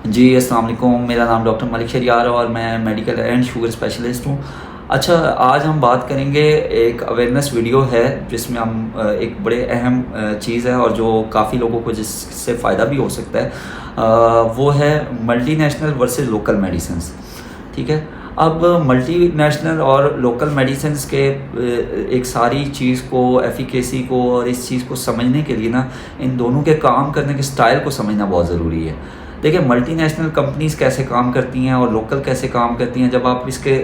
जी, अस्सलाम वालेकुम। मेरा नाम डॉक्टर मलिक शरियार है और मैं मेडिकल एंड शुगर स्पेशलिस्ट हूँ। अच्छा, आज हम बात करेंगे, एक अवेयरनेस वीडियो है जिसमें हम एक बड़े अहम चीज़ है और जो काफ़ी लोगों को जिससे फ़ायदा भी हो सकता है, वो है मल्टीनेशनल वर्सेस लोकल मेडिसिन्स। ठीक है। अब मल्टीनेशनल और लोकल मेडिसिन्स के एक सारी चीज़ को, एफिकेसी को और इस चीज़ को समझने के लिए ना, इन दोनों के काम करने के स्टाइल को समझना बहुत ज़रूरी है। देखिए, मल्टीनेशनल कंपनीज़ कैसे काम करती हैं और लोकल कैसे काम करती हैं, जब आप इसके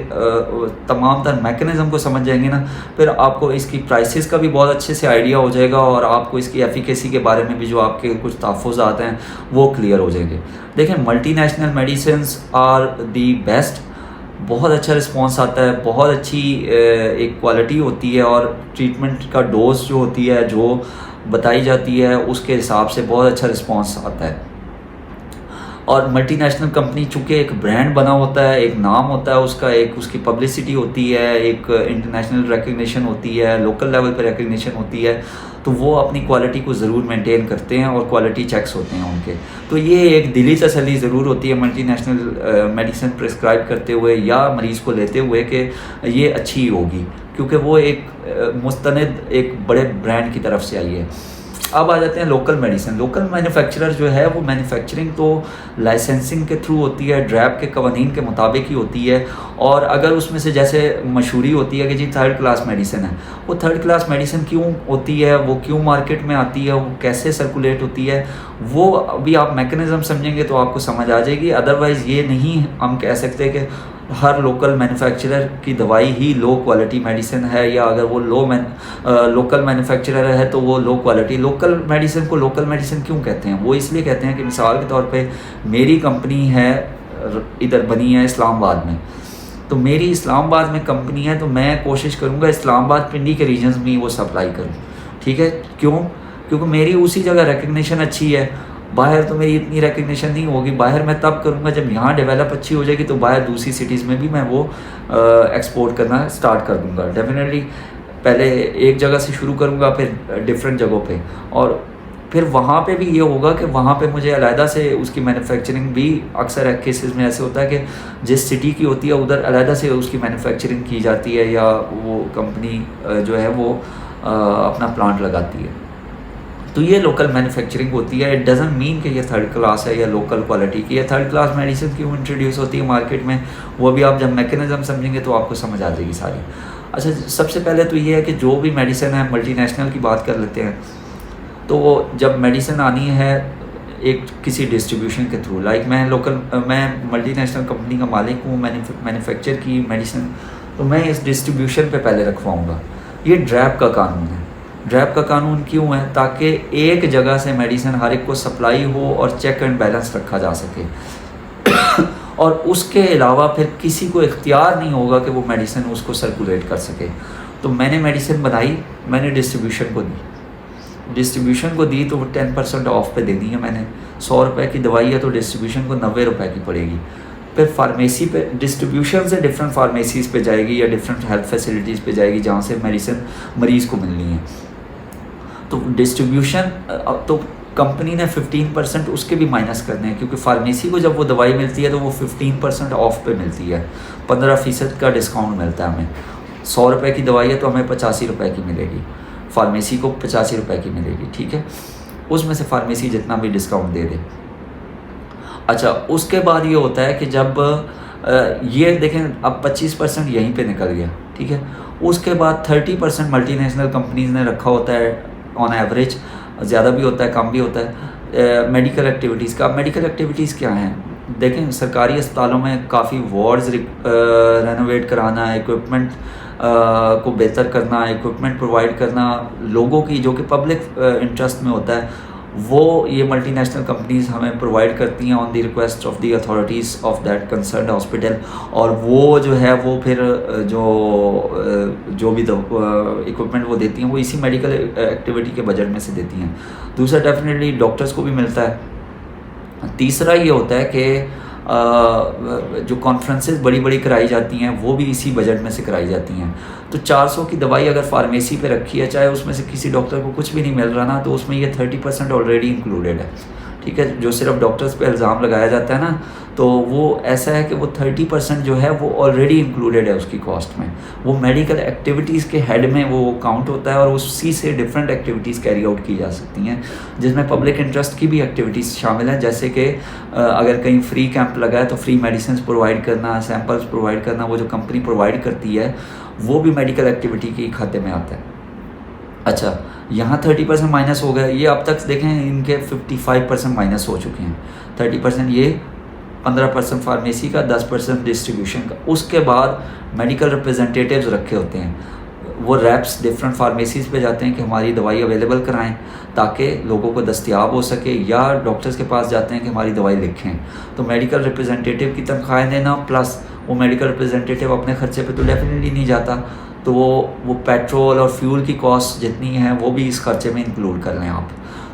तमाम तर मैकेनिज़्म को समझ जाएंगे ना, फिर आपको इसकी प्राइसेस का भी बहुत अच्छे से आइडिया हो जाएगा और आपको इसकी एफिकेसी के बारे में भी जो आपके कुछ तहफ़्फ़ुज़ात हैं वो क्लियर हो जाएंगे। देखिए, multinational medicines are the best. बहुत अच्छा रिस्पॉन्स आता है, बहुत अच्छी एक क्वालिटी होती है और ट्रीटमेंट का डोज जो होती है, जो बताई जाती है, उसके हिसाब से बहुत अच्छा रिस्पॉन्स आता है। और मल्टीनेशनल कंपनी चूँकि एक ब्रांड बना होता है, एक नाम होता है उसका, एक उसकी पब्लिसिटी होती है, एक इंटरनेशनल रिकग्निशन होती है, लोकल लेवल पर रिकग्निशन होती है, तो वो अपनी क्वालिटी को ज़रूर मेंटेन करते हैं और क्वालिटी चेक्स होते हैं उनके। तो ये एक दिली तसल्ली ज़रूर होती है मल्टीनेशनल मेडिसिन प्रिस्क्राइब करते हुए या मरीज़ को लेते हुए कि ये अच्छी होगी, क्योंकि वो एक मुस्तनद एक बड़े ब्रांड की तरफ से आई है। अब आ जाते हैं लोकल मेडिसिन। लोकल मैन्युफैक्चरर जो है वो मैन्युफैक्चरिंग तो लाइसेंसिंग के थ्रू होती है, ड्रैब के कवानीन के मुताबिक ही होती है। और अगर उसमें से जैसे मशहूरी होती है कि जी थर्ड क्लास मेडिसिन है, वो थर्ड क्लास मेडिसिन क्यों होती है, वो क्यों मार्केट में आती है, वो कैसे सर्कुलेट होती है, वो अभी आप मैकेनिज़्म समझेंगे तो आपको समझ आ जाएगी। अदरवाइज़ ये नहीं हम कह सकते कि हर लोकल मैन्युफैक्चरर की दवाई ही लो क्वालिटी मेडिसिन है, या अगर वो लोकल मैन्युफैक्चरर है तो वो लो क्वालिटी। लोकल मेडिसिन को लोकल मेडिसिन क्यों कहते हैं? वो इसलिए कहते हैं कि मिसाल के तौर पे मेरी कंपनी है, इधर बनी है इस्लामाबाद में, तो मेरी इस्लामाबाद में कंपनी है, तो मैं कोशिश करूँगा इस्लामाबाद पिंडी के रीजन्स में वो सप्लाई करूँ। ठीक है, क्यों? क्योंकि मेरी उसी जगह रिकग्निशन अच्छी है। बाहर तो मेरी इतनी रिकग्निशन नहीं होगी, बाहर मैं तब करूँगा जब यहाँ डेवलप अच्छी हो जाएगी, तो बाहर दूसरी सिटीज़ में भी मैं वो एक्सपोर्ट करना स्टार्ट कर दूँगा। डेफिनेटली पहले एक जगह से शुरू करूँगा, फिर डिफरेंट जगहों पे, और फिर वहाँ पे भी ये होगा कि वहाँ पे मुझे अलहदा से उसकी मैन्युफैक्चरिंग भी, अक्सर केसेस में ऐसे होता है कि जिस सिटी की होती है उधर अलहदा से उसकी मैन्युफैक्चरिंग की जाती है, या वो कंपनी जो है वो अपना प्लांट लगाती है। तो ये लोकल मैन्युफैक्चरिंग होती है। इट डज़न्ट मीन कि ये थर्ड क्लास है या लोकल क्वालिटी की। ये थर्ड क्लास मेडिसिन क्यों इंट्रोड्यूस होती है मार्केट में, वो भी आप जब मैकेनिज़्म समझेंगे तो आपको समझ आ जाएगी सारी। अच्छा, सबसे पहले तो ये है कि जो भी मेडिसिन है, मल्टीनेशनल की बात कर लेते हैं, तो जब मेडिसिन आनी है एक किसी डिस्ट्रीब्यूशन के थ्रू, लाइक मैं मल्टीनेशनल कंपनी का मालिक हूँ, मैन्युफैक्चर की मेडिसिन, तो मैं इस डिस्ट्रीब्यूशन पे पहले रखवाऊँगा। ये ड्रैब का कानून है। ड्रैब का कानून क्यों है? ताकि एक जगह से मेडिसिन हर एक को सप्लाई हो और चेक एंड बैलेंस रखा जा सके और उसके अलावा फिर किसी को इख्तियार नहीं होगा कि वो मेडिसिन उसको सर्कुलेट कर सके। तो मैंने मेडिसिन बनाई, मैंने डिस्ट्रीब्यूशन को दी तो वो 10% ऑफ पे देनी है मैंने। 100 रुपये की दवाई है तो डिस्ट्रीब्यूशन को 90 रुपये की पड़ेगी। फिर फार्मेसी पे, डिस्ट्रीब्यूशन से डिफरेंट फार्मेसीज़ पे जाएगी या डिफरेंट हेल्थ फैसिलिटीज़ पे जाएगी जहाँ से मेडिसिन मरीज़ को मिलनी है। तो डिस्ट्रीब्यूशन, अब तो कंपनी ने 15% उसके भी माइनस करने हैं, क्योंकि फार्मेसी को जब वो दवाई मिलती है तो वो 15% ऑफ पे मिलती है, 15% का डिस्काउंट मिलता है हमें। 100 रुपये की दवाई है तो हमें 85 रुपये की मिलेगी, फार्मेसी को 85 रुपये की मिलेगी। ठीक है, उसमें से फार्मेसी जितना भी डिस्काउंट दे दे। अच्छा, उसके बाद ये होता है कि जब ये देखें, अब 25% यहीं पे निकल गया। ठीक है, उसके बाद 30% मल्टीनेशनल कंपनीज़ ने रखा होता है ऑन एवरेज, ज़्यादा भी होता है, कम भी होता है, मेडिकल एक्टिविटीज़ का। मेडिकल एक्टिविटीज़ क्या हैं? देखें, सरकारी अस्पतालों में काफ़ी वार्ड्स रेनोवेट कराना, इक्विपमेंट को बेहतर करना, इक्विपमेंट प्रोवाइड करना, लोगों की जो कि पब्लिक इंटरेस्ट में होता है, वो ये मल्टीनेशनल कंपनीज़ हमें प्रोवाइड करती हैं on the request of the authorities of that concerned hospital. और वो जो है वो फिर जो भी इक्विपमेंट वो देती हैं वो इसी मेडिकल एक्टिविटी के बजट में से देती हैं। दूसरा, डेफिनेटली डॉक्टर्स को भी मिलता है। तीसरा ये होता है कि जो कॉन्फ्रेंसेस बड़ी बड़ी कराई जाती हैं वो भी इसी बजट में से कराई जाती हैं। तो 400 की दवाई अगर फार्मेसी पे रखी है, चाहे उसमें से किसी डॉक्टर को कुछ भी नहीं मिल रहा ना, तो उसमें ये 30% ऑलरेडी इंक्लूडेड है। ठीक है, जो सिर्फ डॉक्टर्स पे इल्ज़ाम लगाया जाता है ना, तो वो ऐसा है कि वो 30% जो है वो ऑलरेडी इंक्लूडेड है उसकी कॉस्ट में। वो मेडिकल एक्टिविटीज़ के हेड में वो काउंट होता है और उसी से डिफरेंट एक्टिविटीज़ कैरी आउट की जा सकती हैं, जिसमें पब्लिक इंटरेस्ट की भी एक्टिविटीज़ शामिल हैं, जैसे कि अगर कहीं फ्री कैंप लगा है तो फ्री मेडिसिन प्रोवाइड करना, सैम्पल्स प्रोवाइड करना, वो जो कंपनी प्रोवाइड करती है वो भी मेडिकल एक्टिविटी के खाते में आता है। अच्छा, यहाँ 30% माइनस हो गया, ये अब तक देखें इनके 55% माइनस हो चुके हैं। 30% ये, 15% फार्मेसी का, 10% डिस्ट्रीब्यूशन का। उसके बाद मेडिकल रिप्रेजेंटेटिव्स रखे होते हैं, वो रैप्स डिफरेंट फार्मेसीज़ पे जाते हैं कि हमारी दवाई अवेलेबल कराएं ताकि लोगों को दस्तियाब हो सके, या डॉक्टर्स के पास जाते हैं कि हमारी दवाई लिखें। तो मेडिकल रिप्रेजेंटेटिव की तनख्वाहें देना, प्लस वो मेडिकल रिप्रेजेंटेटिव अपने ख़र्चे पे तो डेफिनेटली नहीं जाता, तो वो पेट्रोल और फ्यूल की कॉस्ट जितनी है वो भी इस खर्चे में इंक्लूड कर लें आप।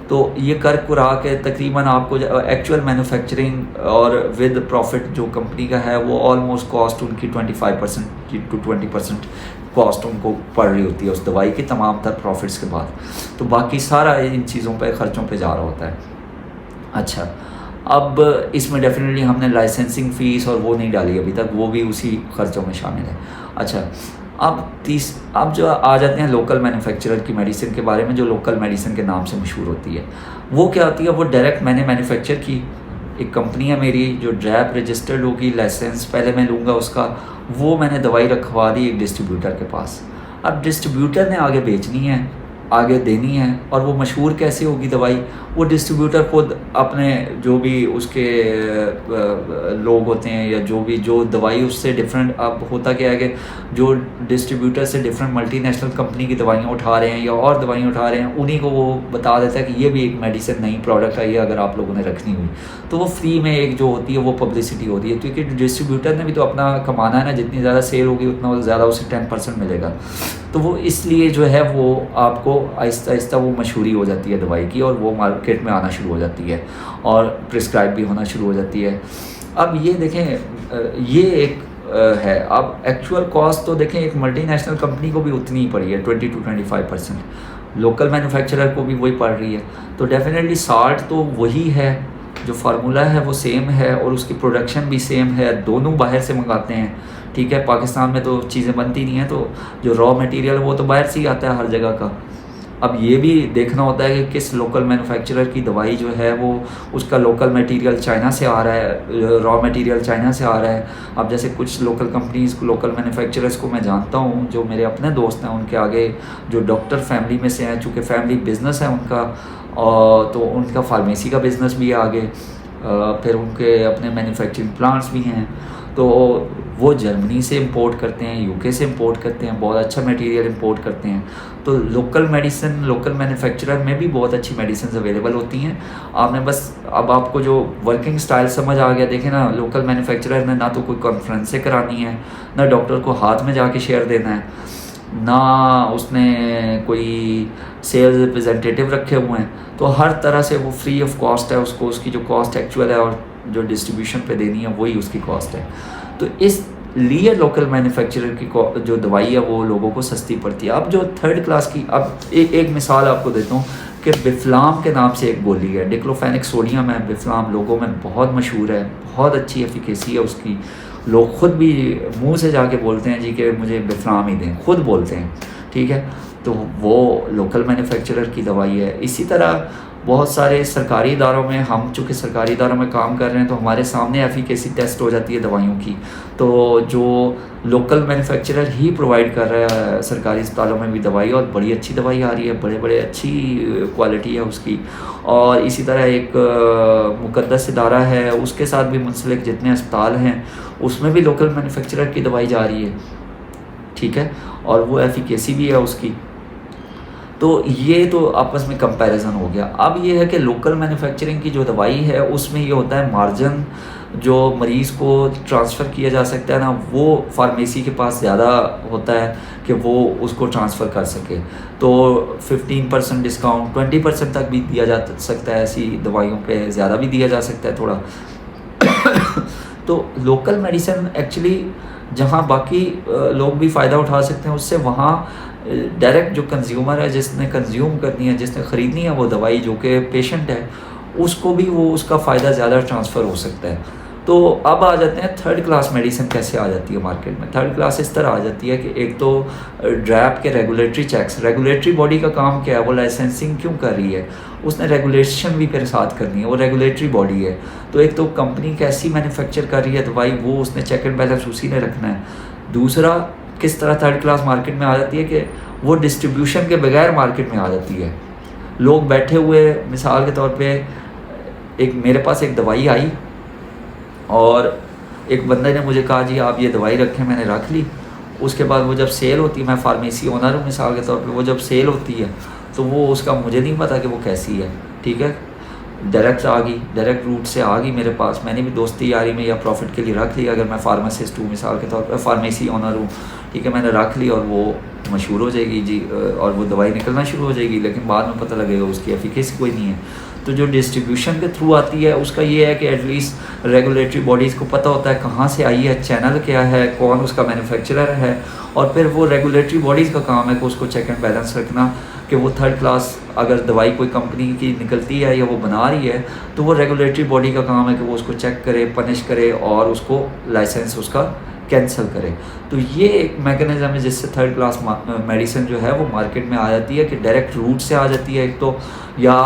तो ये कर कुरा के तकरीबन आपको एक्चुअल मैन्युफैक्चरिंग और विद प्रॉफिट जो कंपनी का है वो ऑलमोस्ट कॉस्ट उनकी 25% to 20% कॉस्ट उनको पड़ रही होती है उस दवाई की तमाम तर प्रॉफिट्स के बाद। तो बाकी सारा इन चीज़ों पे ख़र्चों पे जा रहा होता है। अच्छा, अब इसमें डेफिनेटली हमने लाइसेंसिंग फ़ीस और वो नहीं डाली अभी तक, वो भी उसी खर्चों में शामिल है। अच्छा, अब जो आ जाते हैं लोकल मैन्युफैक्चरर की मेडिसिन के बारे में, जो लोकल मेडिसिन के नाम से मशहूर होती है। वो क्या होती है, वो डायरेक्ट मैंने मैन्युफैक्चर की, एक कंपनी है मेरी जो ड्रैप रजिस्टर्ड होगी, लाइसेंस पहले मैं लूँगा उसका, वो मैंने दवाई रखवा दी एक डिस्ट्रीब्यूटर के पास। अब डिस्ट्रीब्यूटर ने आगे बेचनी है, आगे देनी है, और वो मशहूर कैसे होगी दवाई, वो डिस्ट्रीब्यूटर खुद अपने जो भी उसके लोग होते हैं या जो दवाई उससे डिफरेंट, अब होता क्या है कि जो डिस्ट्रीब्यूटर से डिफरेंट मल्टीनेशनल कंपनी की दवाइयाँ उठा रहे हैं या और दवाइयाँ उठा रहे हैं, उन्हीं को वो बता देता है कि ये भी एक मेडिसिन नई प्रोडक्ट आई है, अगर आप लोगों ने रखनी हुई तो वो फ्री में एक जो होती है वो पब्लिसिटी होती है, क्योंकि डिस्ट्रीब्यूटर ने भी तो अपना कमाना है ना, जितनी ज़्यादा सेल होगी उतना ज़्यादा उसे 10% मिलेगा। तो वो इसलिए जो है वो आपको आहिस्ता आहिस्ता वो मशहूरी हो जाती है दवाई की, और वो मार्केट में आना शुरू हो जाती है और प्रिस्क्राइब भी होना शुरू हो जाती है। अब ये देखें, ये एक है। अब एक्चुअल कॉस्ट तो देखें एक मल्टीनेशनल कंपनी को भी उतनी ही पड़ी है, 20 to 25%, लोकल मैन्युफैक्चरर को भी वही पड़ रही है। तो डेफिनेटली साल्ट तो वही है, जो फार्मूला है वो सेम है और उसकी प्रोडक्शन भी सेम है, दोनों बाहर से मंगाते हैं। ठीक है, पाकिस्तान में तो चीज़ें बनती नहीं हैं, तो जो रॉ मटेरियल वो तो बाहर से ही आता है हर जगह का। अब ये भी देखना होता है कि किस लोकल मैन्युफैक्चरर की दवाई जो है वो उसका लोकल मटेरियल चाइना से आ रहा है, रॉ मटेरियल चाइना से आ रहा है। अब जैसे कुछ लोकल कंपनीज़, लोकल मैन्युफैक्चरर्स को मैं जानता हूँ, जो मेरे अपने दोस्त हैं, उनके आगे जो डॉक्टर फैमिली में से हैं, चूँकि फैमिली बिज़नेस है उनका, तो उनका फार्मेसी का बिज़नेस भी है आगे, फिर उनके अपने मैन्युफैक्चरिंग प्लांट्स भी हैं, तो वो जर्मनी से इंपोर्ट करते हैं, यूके से इंपोर्ट करते हैं, बहुत अच्छा मटेरियल इंपोर्ट करते हैं। तो लोकल मेडिसिन, लोकल मैन्युफैक्चरर में भी बहुत अच्छी मेडिसिन अवेलेबल होती हैं। आपने बस, अब आपको जो वर्किंग स्टाइल समझ आ गया, देखें ना, लोकल मैन्युफैक्चरर ने ना तो कोई कॉन्फ्रेंसें करानी है, ना डॉक्टर को हाथ में जाके शेयर देना है, ना उसने कोई सेल्स रिप्रेजेंटेटिव रखे हुए हैं, तो हर तरह से वो फ्री ऑफ कॉस्ट है, उसको उसकी जो कॉस्ट एक्चुअल है और जो डिस्ट्रीब्यूशन पे देनी है वही उसकी कॉस्ट है। तो इसलिए लोकल मैन्युफैक्चरर की जो दवाई है वो लोगों को सस्ती पड़ती है। अब जो थर्ड क्लास की, अब एक मिसाल आपको देता हूँ कि बिफ्लाम के नाम से एक गोली है, डिक्लोफेनिक सोडियम है, बिफ्लाम लोगों में बहुत मशहूर है, बहुत अच्छी एफिकेसी है उसकी, लोग खुद भी मुंह से जाके बोलते हैं जी कि मुझे बिफ्लाम ही दें, खुद बोलते हैं। ठीक है, तो वो लोकल मैन्युफैक्चरर की दवाई है। इसी तरह बहुत सारे सरकारी इदारों में, हम चूँकि सरकारी इदारों में काम कर रहे हैं तो हमारे सामने एफिकेसी टेस्ट हो जाती है दवाइयों की, तो जो लोकल मैन्युफैक्चरर ही प्रोवाइड कर रहा है सरकारी अस्पतालों में भी दवाई, और बड़ी अच्छी दवाई आ रही है, बड़े अच्छी क्वालिटी है उसकी। और इसी तरह एक मुकद्दस इदारा है, उसके साथ भी मुंसलिक जितने अस्पताल हैं उसमें भी लोकल मैन्युफैक्चरर की दवाई जा रही है। ठीक है, और वो एफिकेसी भी है उसकी। तो ये तो आपस में कंपैरिजन हो गया। अब ये है कि लोकल मैन्युफैक्चरिंग की जो दवाई है उसमें ये होता है मार्जिन जो मरीज़ को ट्रांसफ़र किया जा सकता है ना, वो फार्मेसी के पास ज़्यादा होता है कि वो उसको ट्रांसफ़र कर सके। तो 15% डिस्काउंट, 20% तक भी दिया जा सकता है, ऐसी दवाइयों पे ज़्यादा भी दिया जा सकता है थोड़ा। तो लोकल मेडिसिन एक्चुअली जहाँ बाकी लोग भी फ़ायदा उठा सकते हैं उससे, वहाँ डायरेक्ट जो कंज्यूमर है, जिसने कंज्यूम करनी है, जिसने ख़रीदनी है वो दवाई, जो कि पेशेंट है, उसको भी वो उसका फ़ायदा ज़्यादा ट्रांसफ़र हो सकता है। तो अब आ जाते हैं थर्ड क्लास मेडिसिन कैसे आ जाती है मार्केट में। थर्ड क्लास इस तरह आ जाती है कि एक तो ड्रैप के रेगुलेटरी चेक्स, रेगुलेटरी बॉडी का काम क्या है, वो लाइसेंसिंग क्यों कर रही है, उसने रेगुलेशन भी फिर साथ करनी है, वो रेगुलेटरी बॉडी है। तो एक तो कंपनी कैसी मैन्युफैक्चर कर रही है दवाई, वो उसने चेक एंड बैलेंस उसी ने रखना है। दूसरा, किस तरह थर्ड क्लास मार्केट में आ जाती है कि वो डिस्ट्रीब्यूशन के बगैर मार्केट में आ जाती है। लोग बैठे हुए, मिसाल के तौर पे एक मेरे पास एक दवाई आई और एक बंदे ने मुझे कहा जी आप ये दवाई रखें, मैंने रख ली। उसके बाद वो जब सेल होती है, मैं फार्मेसी ओनर हूँ मिसाल के तौर पे, वो जब सेल होती है तो वो उसका मुझे नहीं पता कि वो कैसी है, ठीक है। डायरेक्ट आ गई, डायरेक्ट रूट से आ गई मेरे पास, मैंने भी दोस्ती यारी में या प्रॉफिट के लिए रख लिया। अगर मैं फार्मासिस्ट हूँ मिसाल के तौर पर, फार्मेसी ओनर हूँ, ठीक है, मैंने रख ली और वो मशहूर हो जाएगी जी, और वो दवाई निकलना शुरू हो जाएगी, लेकिन बाद में पता लगेगा उसकी एफिकेसी कोई नहीं है। तो जो डिस्ट्रीब्यूशन के थ्रू आती है उसका ये है कि एटलीस्ट रेगुलेटरी बॉडीज़ को पता होता है कहाँ से आई है, चैनल क्या है, कौन उसका मैन्युफैक्चरर है, और फिर वो रेगुलेटरी बॉडीज़ का काम है कि उसको चेक एंड बैलेंस रखना कि वो थर्ड क्लास अगर दवाई कोई कंपनी की निकलती है या वो बना रही है तो वो रेगुलेटरी बॉडी का काम है कि वो उसको चेक करे, पनिश करे और उसको लाइसेंस उसका कैंसिल करे। तो ये एक मैकेनिज़्म है जिससे थर्ड क्लास मेडिसिन जो है वो मार्केट में आ जाती है कि डायरेक्ट रूट से आ जाती है एक तो, या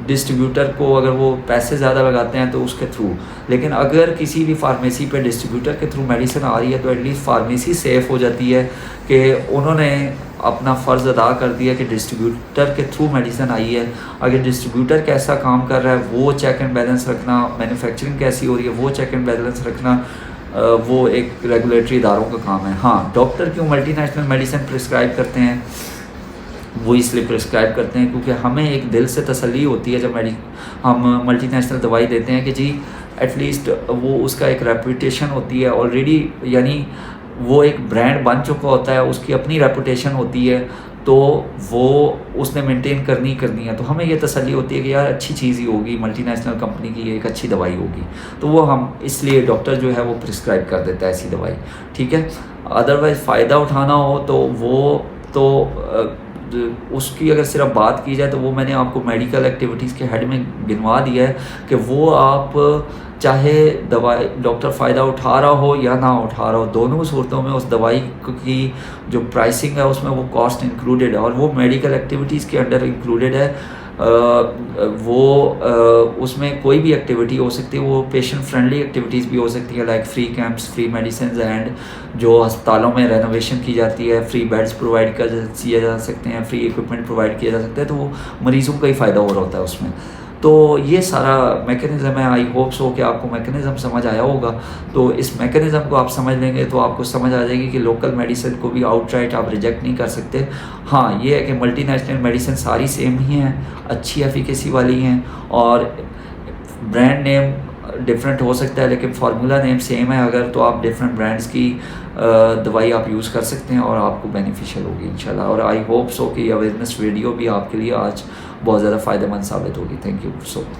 डिस्ट्रीब्यूटर को अगर वो पैसे ज़्यादा लगाते हैं तो उसके थ्रू। लेकिन अगर किसी भी फार्मेसी पे डिस्ट्रीब्यूटर के थ्रू मेडिसिन आ रही है तो एटलीस्ट फार्मेसी सेफ़ हो जाती है कि उन्होंने अपना फ़र्ज़ अदा कर दिया कि डिस्ट्रीब्यूटर के थ्रू मेडिसिन आई है। अगर डिस्ट्रीब्यूटर कैसा काम कर रहा है वो चेक एंड बैलेंस रखना, मैन्युफैक्चरिंग कैसी हो रही है वो चेक एंड बैलेंस रखना, वो एक रेगुलेटरी इदारों का काम है। हाँ, डॉक्टर क्यों मल्टीनेशनल मेडिसिन प्रिस्क्राइब करते हैं, वो इसलिए प्रिस्क्राइब करते हैं क्योंकि हमें एक दिल से तसल्ली होती है जब हम मल्टीनेशनल दवाई देते हैं कि जी एटलीस्ट वो उसका एक रेपुटेशन होती है ऑलरेडी, यानी वो एक ब्रांड बन चुका होता है, उसकी अपनी रेपुटेशन होती है, तो वो उसने मेंटेन करनी है। तो हमें ये तसल्ली होती है कि यार अच्छी चीज़ ही होगी, मल्टीनेशनल कंपनी की एक अच्छी दवाई होगी, तो वो हम इसलिए डॉक्टर जो है वो प्रिस्क्राइब कर देता है ऐसी दवाई, ठीक है। अदरवाइज़ फ़ायदा उठाना हो तो वो तो उसकी अगर सिर्फ बात की जाए तो वो मैंने आपको मेडिकल एक्टिविटीज़ के हेड में गिनवा दिया है कि वो आप चाहे दवाई डॉक्टर फ़ायदा उठा रहा हो या ना उठा रहा हो, दोनों सूरतों में उस दवाई की जो प्राइसिंग है उसमें वो कॉस्ट इंक्लूडेड है और वो मेडिकल एक्टिविटीज़ के अंडर इंक्लूडेड है। उसमें कोई भी एक्टिविटी हो सकती है, वो पेशेंट फ्रेंडली एक्टिविटीज़ भी हो सकती है, like free camps, free medicine and जो अस्पतालों में रेनोवेशन की जाती है, फ्री बेड्स प्रोवाइड किए जा सकते हैं, फ्री इक्विपमेंट प्रोवाइड किया जा सकता है, तो वो मरीज़ों का ही फ़ायदा हो रहा होता है उसमें। तो ये सारा मैकेनिज़्म है। आई होप सो कि आपको मैकेनिज़्म समझ आया होगा। तो इस मैकेनिज़्म को आप समझ लेंगे तो आपको समझ आ जाएगी कि लोकल मेडिसिन को भी आउटराइट आप रिजेक्ट नहीं कर सकते। हाँ, ये है कि मल्टीनेशनल मेडिसिन सारी सेम ही हैं, अच्छी एफिकेसी वाली हैं और ब्रांड नेम डिफरेंट हो सकता है लेकिन फार्मूला नेम सेम है। अगर तो आप डिफरेंट ब्रांड्स की दवाई आप यूज़ कर सकते हैं और आपको बेनिफिशियल होगी इंशाल्लाह। और आई होप सो कि अवेयरनेस वीडियो भी आपके लिए आज बहुत ज़्यादा फ़ायदेमंद साबित होगी। Thank you so much.